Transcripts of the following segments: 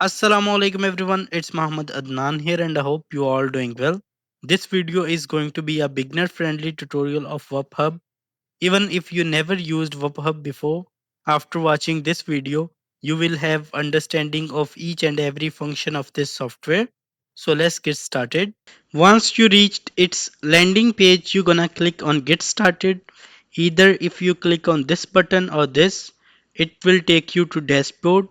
Assalamu alaikum everyone, it's Muhammad Adnan here and I hope you all doing well. This video is going to be a beginner friendly tutorial of WupHub. Even if you never used WupHub before, after watching this video, you will have understanding of each and every function of this software. So let's get started. Once you reached its landing page, you're gonna click on get started. Either if you click on this button or this, it will take you to dashboard.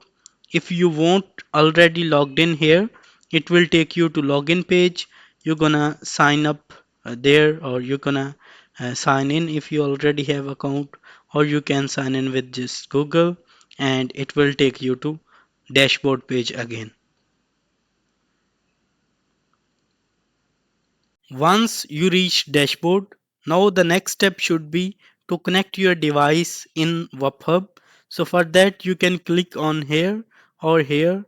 If you won't already logged in here, it will take you to login page. You're gonna sign up there, or you're gonna sign in if you already have account, or you can sign in with just Google, and it will take you to dashboard page again. Once you reach dashboard, now the next step should be to connect your device in WupHub. So for that you can click on here or here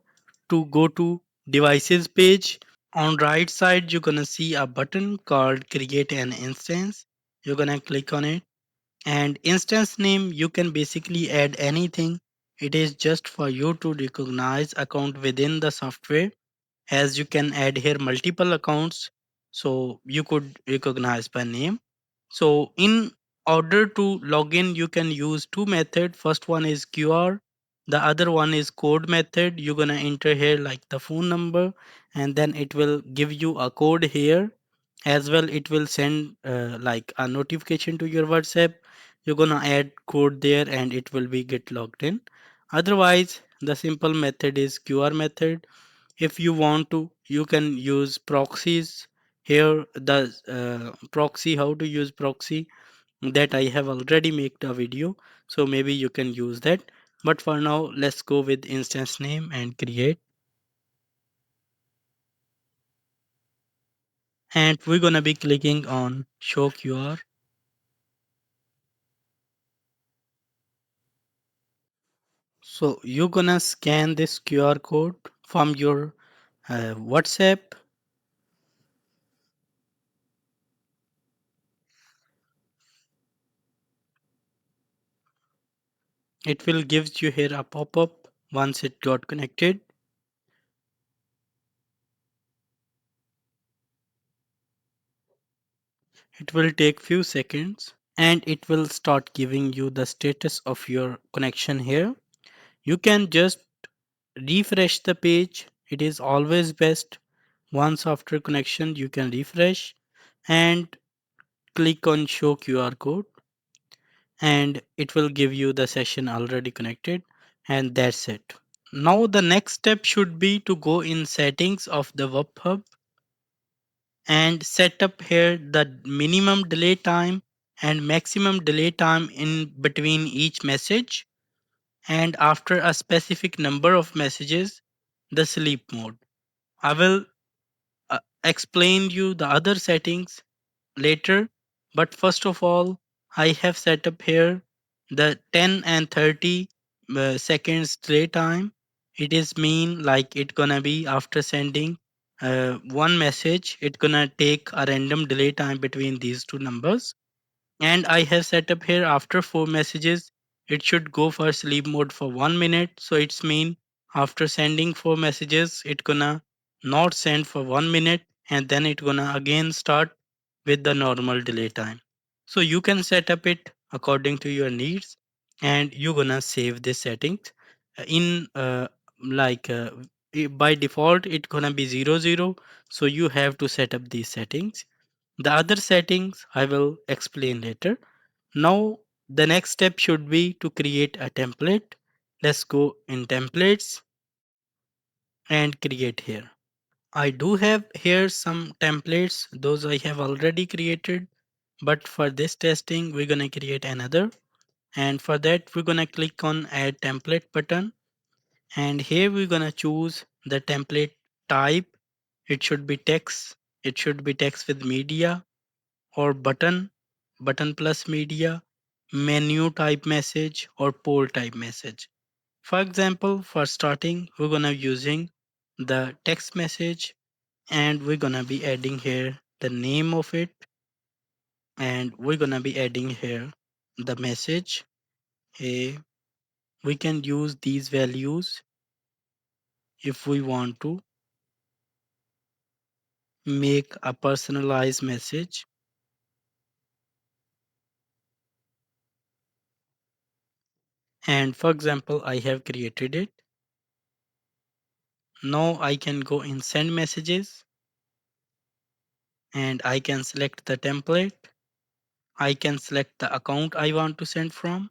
to go to devices page. On right side you're gonna see a button called create an instance. You're gonna click on it, and instance name you can basically add anything. It is just for you to recognize account within the software, as you can add here multiple accounts, so you could recognize by name. So in order to log in you can use two method. First one is QR, the other one is code method. You're gonna enter here like the phone number, and then it will give you a code here. As well it will send like a notification to your WhatsApp. You're gonna add code there and it will be get logged in. Otherwise the simple method is QR method. If you want to, you can use proxies. Here the proxy, how to use proxy, that I have already made a video, so maybe you can use that. But for now let's go with instance name and create, and we're gonna be clicking on show QR. So you're gonna scan this QR code from your WhatsApp. It will gives you here a pop-up once it got connected. It will take few seconds and it will start giving you the status of your connection here. You can just refresh the page. It is always best. Once after connection, you can refresh and click on show QR code, and it will give you the session already connected, and that's it. Now the next step should be to go in settings of the WebHub and set up here the minimum delay time and maximum delay time in between each message, and after a specific number of messages, the sleep mode. I will explain you the other settings later, but first of all I have set up here the 10 and 30 seconds delay time. It is mean like it gonna be after sending one message, it gonna take a random delay time between these two numbers. And I have set up here after four messages, it should go for sleep mode for 1 minute. So it's mean after sending four messages, it gonna not send for 1 minute, and then it gonna again start with the normal delay time. So you can set up it according to your needs, and you gonna save this settings in like by default it gonna be 00. So you have to set up these settings. The other settings I will explain later. Now the next step should be to create a template. Let's go in templates and create here. I do have here some templates, those I have already created, but for this testing we're gonna create another, and for that we're gonna click on add template button, and here we're gonna choose the template type. It should be text, it should be text with media, or button plus media, menu type message, or poll type message. For example, for starting we're gonna using the text message, and we're gonna be adding here the name of it, and we're gonna be adding here the message. Hey, we can use these values if we want to make a personalized message, and for example I have created it. Now I can go in send messages and I can select the template. I can select the account I want to send from.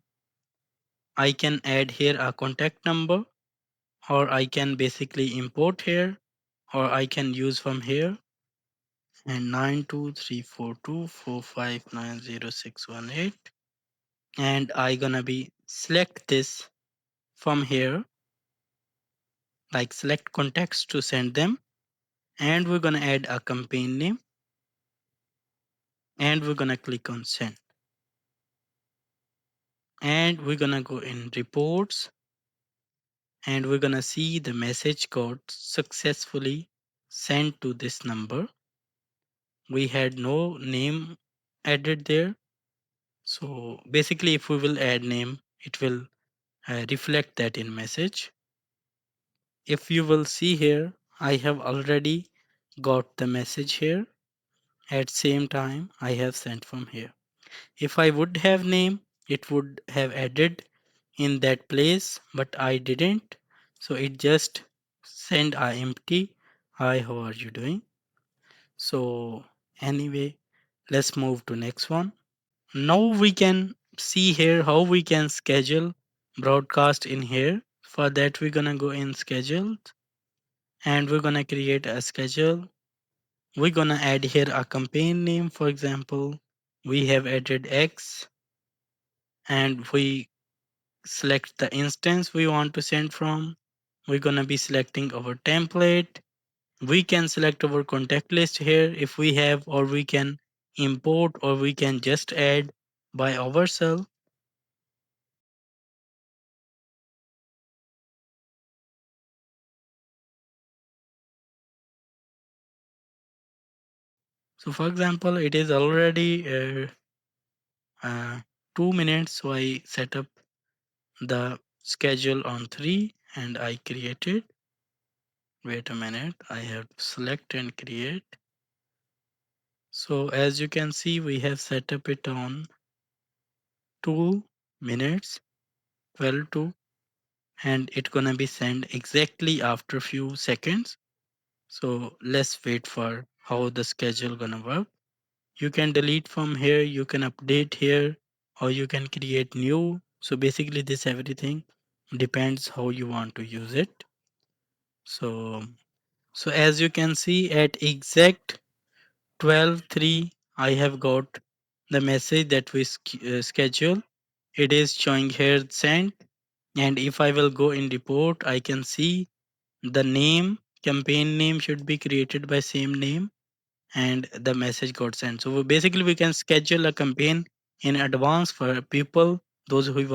I can add here a contact number, or I can basically import here, or I can use from here, and 9234245900618, and I gonna be select this from here, like select contacts to send them, and we're gonna add a campaign name, and we're gonna click on send, and we're gonna go in reports, and we're gonna see the message got successfully sent to this number. We had no name added there. So basically if we will add name, it will reflect that in message. If you will see here, I have already got the message here. At same time I have sent from here. If I would have name, it would have added in that place, but I didn't. So it just send a empty hi, how are you doing? So anyway, let's move to next one. Now we can see here how we can schedule broadcast in here. For that we're gonna go in schedule and we're gonna create a schedule. We're gonna add here a campaign name. For example, we have added X, and we select the instance we want to send from. We're gonna be selecting our template. We can select our contact list here if we have, or we can import, or we can just add by ourselves. So for example, it is already uh, 2 minutes, so I set up the schedule on 3 and I created. Wait a minute, I have to select and create. So as you can see, we have set up it on 2 minutes, 12 to, and it's gonna be sent exactly after few seconds. So let's wait for how the schedule gonna work. You can delete from here, you can update here, or you can create new. So basically this everything depends how you want to use it. So as you can see, at exact 12:03 I have got the message that we schedule. It is showing here sent, and if I will go in report, I can see the name, campaign name should be created by same name, and the message got sent. So basically we can schedule a campaign in advance for people, those who we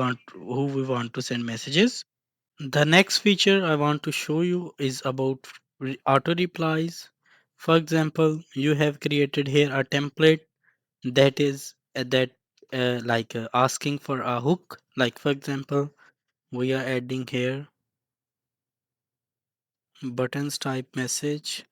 want to send messages. The next feature I want to show you is about auto replies. For example, you have created here a template that is asking for a hook. Like for example, we are adding here buttons type message.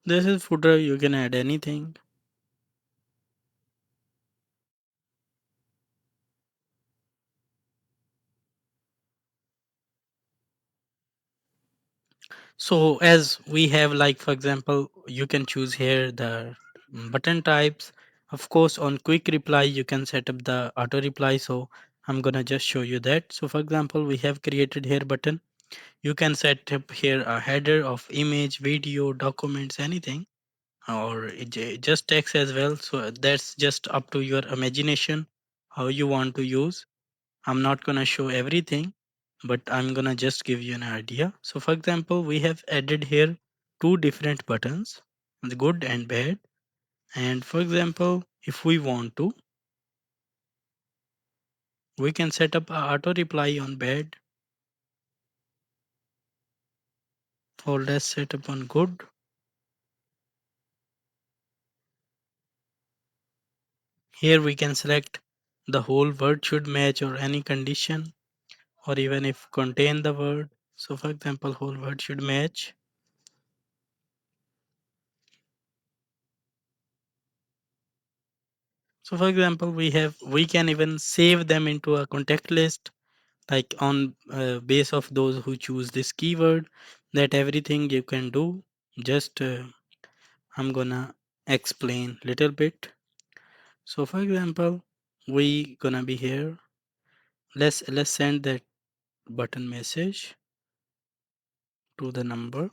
This is footer, you can add anything. So as we have, like for example, you can choose here the button types. Of course, on quick reply you can set up the auto reply. So I'm gonna just show you that. So for example, we have created here button. You can set up here a header of image, video, documents, anything, or just text as well. So that's just up to your imagination how you want to use. I'm not gonna show everything, but I'm gonna just give you an idea. So for example, we have added here two different buttons, the good and bad. And for example, if we want to, we can set up a auto reply on bed, or let's set up on good. Here we can select the whole word should match or any condition, or even if contain the word. So for example, whole word should match. So for example, we can even save them into a contact list, like on base of those who choose this keyword. That everything you can do. Just I'm gonna explain little bit. So for example, we gonna be here. Let's send that button message to the number,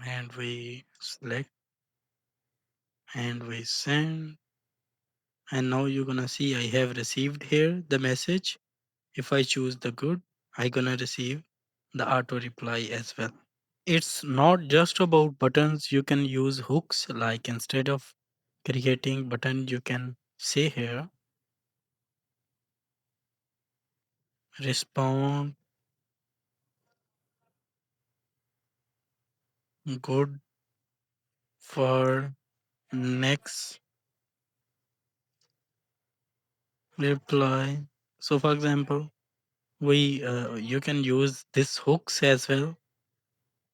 and we select and we send. And now you're gonna see I have received here the message. If I choose the good, I gonna receive the auto reply as well. It's not just about buttons. You can use hooks, like instead of creating button you can say here respond good for next reply. So for example, we you can use this hooks as well.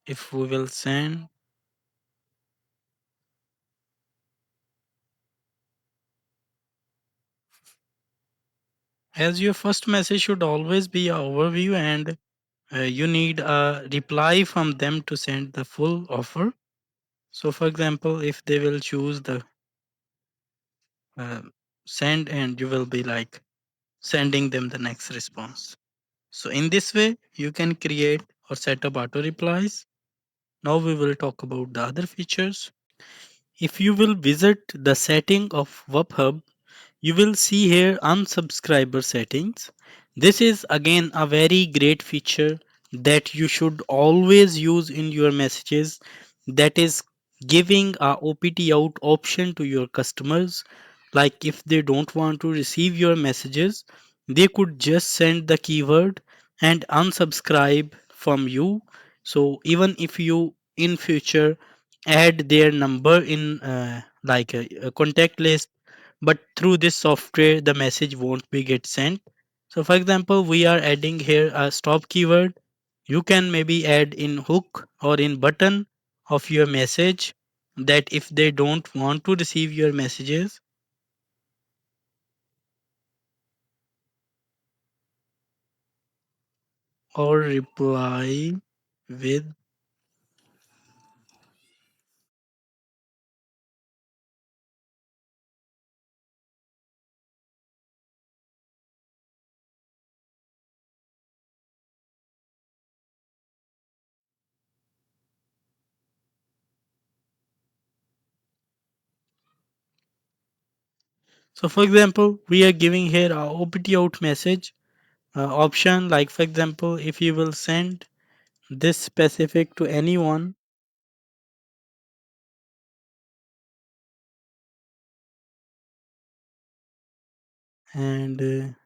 If we will send, as your first message should always be an overview, and you need a reply from them to send the full offer. So for example, if they will choose the uh, send, and you will be like sending them the next response. So in this way you can create or set up auto replies. Now we will talk about the other features. If you will visit the setting of WupHub, you will see here unsubscriber settings. This is again a very great feature that you should always use in your messages, that is giving a OPT out option to your customers. Like if they don't want to receive your messages, they could just send the keyword and unsubscribe from you. So even if you in future add their number in like a contact list, but through this software the message won't be get sent. So for example, we are adding here a stop keyword. You can maybe add in hook or in button of your message, that if they don't want to receive your messages or reply with. So for example, we are giving here a OPT out message option. Like for example, if you will send this specific to anyone, and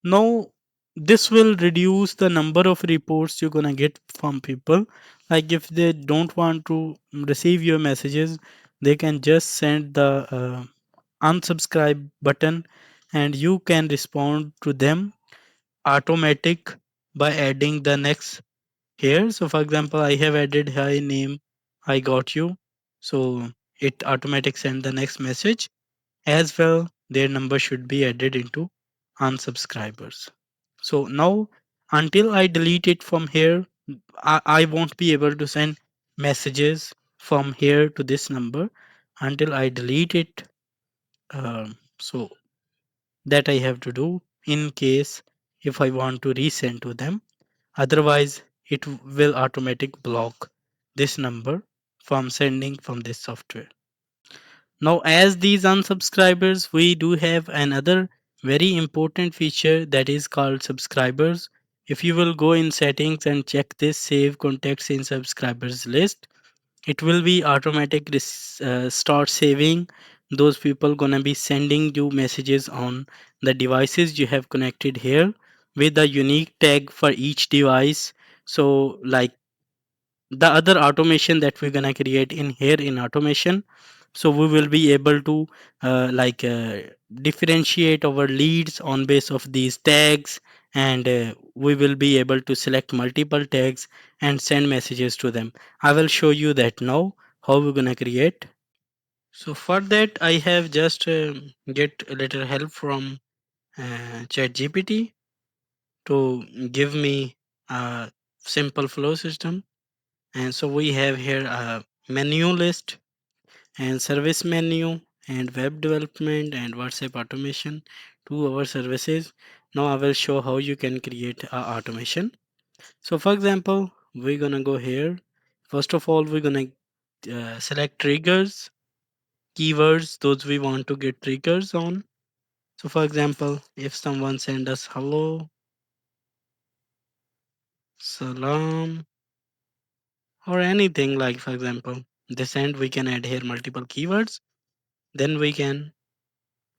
now this will reduce the number of reports you're gonna get from people. Like if they don't want to receive your messages, they can just send the unsubscribe button, and you can respond to them automatic by adding the next here. So for example, I have added hi name, I got you. So it automatic send the next message. As well, their number should be added into unsubscribers. So now until I delete it from here, I won't be able to send messages from here to this number until I delete it. So that I have to do in case if I want to resend to them. Otherwise, it will automatic block this number from sending from this software. Now, as these unsubscribers, we do have another very important feature that is called subscribers. If you will go in settings and check this save contacts in subscribers list, it will be automatic start saving those people gonna be sending you messages on the devices you have connected here with a unique tag for each device. So like the other automation that we're gonna create in here in automation, so we will be able to differentiate our leads on base of these tags, and we will be able to select multiple tags and send messages to them. I will show you that now how we're gonna create. So for that I have just get a little help from chat gpt to give me a simple flow system. And so we have here a menu list and service menu and web development and WhatsApp automation to our services. Now I will show how you can create a automation. So for example, we're gonna go here. First of all, we're gonna select triggers, keywords, those we want to get triggers on. So for example, if someone send us hello, salam, or anything like for example, this end we can add here multiple keywords. Then we can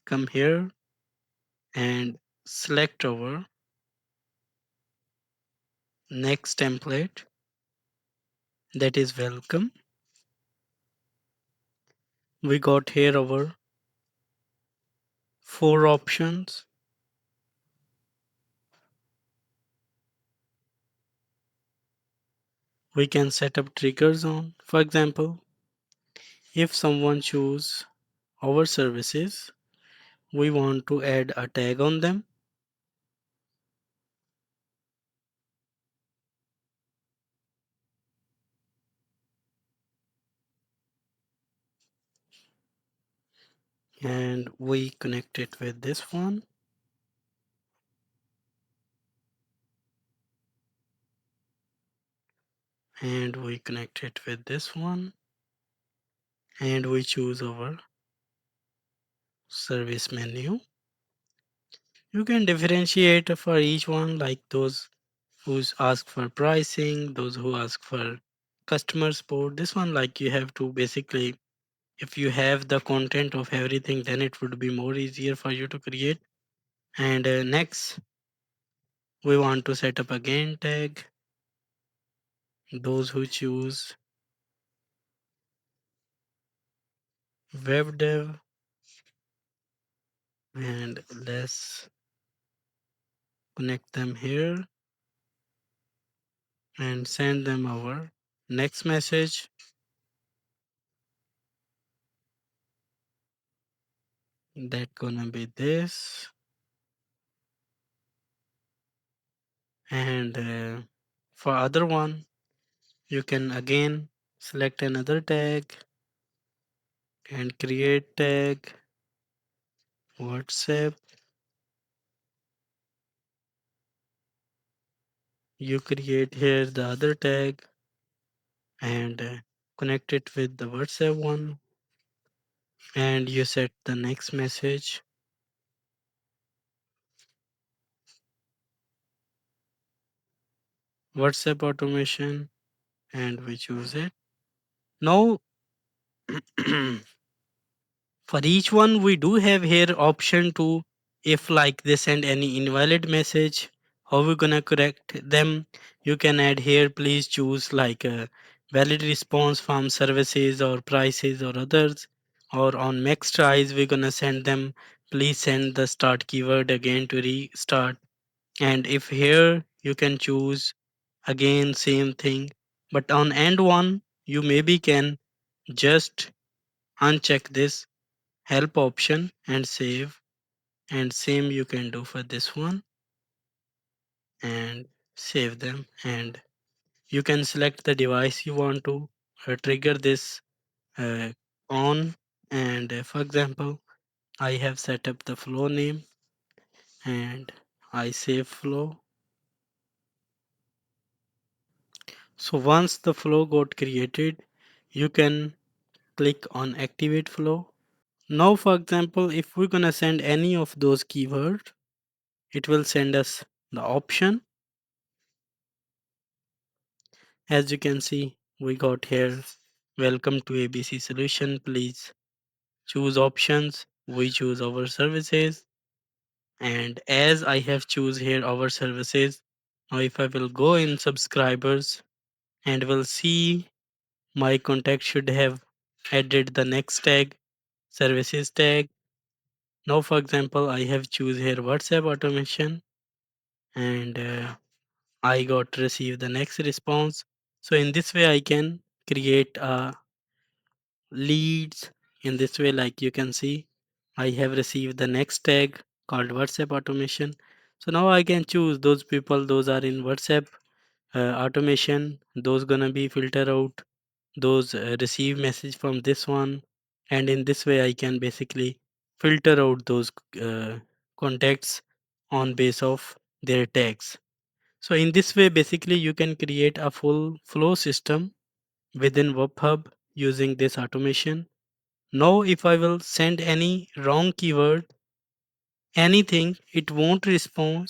come here and select our next template, that is welcome. We got here our four options. We can set up triggers on. For example, if someone choose our services, we want to add a tag on them. And we connect it with this one. And we connect it with this one. And we choose our service menu. You can differentiate for each one, like those who ask for pricing, those who ask for customer support. This one, like you have to basically, if you have the content of everything, then it would be more easier for you to create. And next, we want to set up again tag. Those who choose web dev, and let's connect them here and send them our next message. That gonna be this. And for other one, you can again select another tag and create tag WhatsApp. You create here the other tag and connect it with the WhatsApp one, and you set the next message. WhatsApp automation, and we choose it. Now for each one we do have here option to, if like they send any invalid message, how we gonna correct them. You can add here, please choose like a valid response from services or prices or others. Or on max tries we're gonna send them, please send the start keyword again to restart. And if here you can choose again same thing, but on end one you maybe can just uncheck this help option and save. And same you can do for this one and save them. And you can select the device you want to trigger this uh, on. And for example, I have set up the flow name and I save flow. So once the flow got created, you can click on activate flow. Now, for example, if we're gonna send any of those keywords, it will send us the option. As you can see, we got here, welcome to ABC Solution. Please choose options. We choose our services. And as I have choose here our services, now if I will go in subscribers and will see my contact should have added the next tag, services tag. Now, for example, I have choose here WhatsApp automation, and I got receive the next response. So in this way, I can create leads. In this way, like you can see, I have received the next tag called WhatsApp automation. So now I can choose those people, those are in WhatsApp automation, those gonna be filter out, those receive message from this one, and in this way I can basically filter out those contacts on base of their tags. So in this way basically you can create a full flow system within WupHub using this automation. Now if I will send any wrong keyword, anything, it won't respond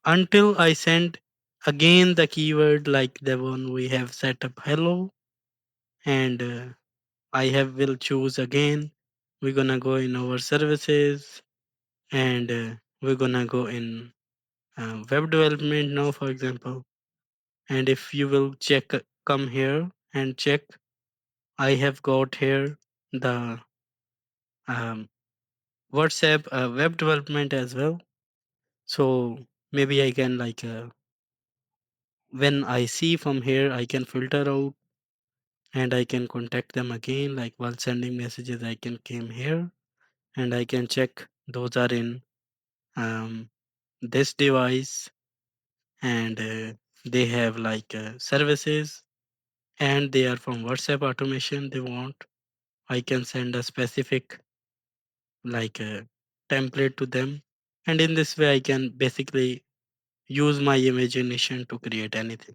until I send again the keyword like the one we have set up hello, and I have will choose again. We're gonna go in our services, and we're gonna go in web development now, for example. And if you will check, come here and check, I have got here the um, WhatsApp web development as well. So maybe I can like when I see from here, I can filter out and I can contact them again. Like while sending messages, I can came here and I can check those are in um, this device, and they have like services, and they are from WhatsApp automation they want. I can send a specific like template to them, and in this way I can basically use my imagination to create anything.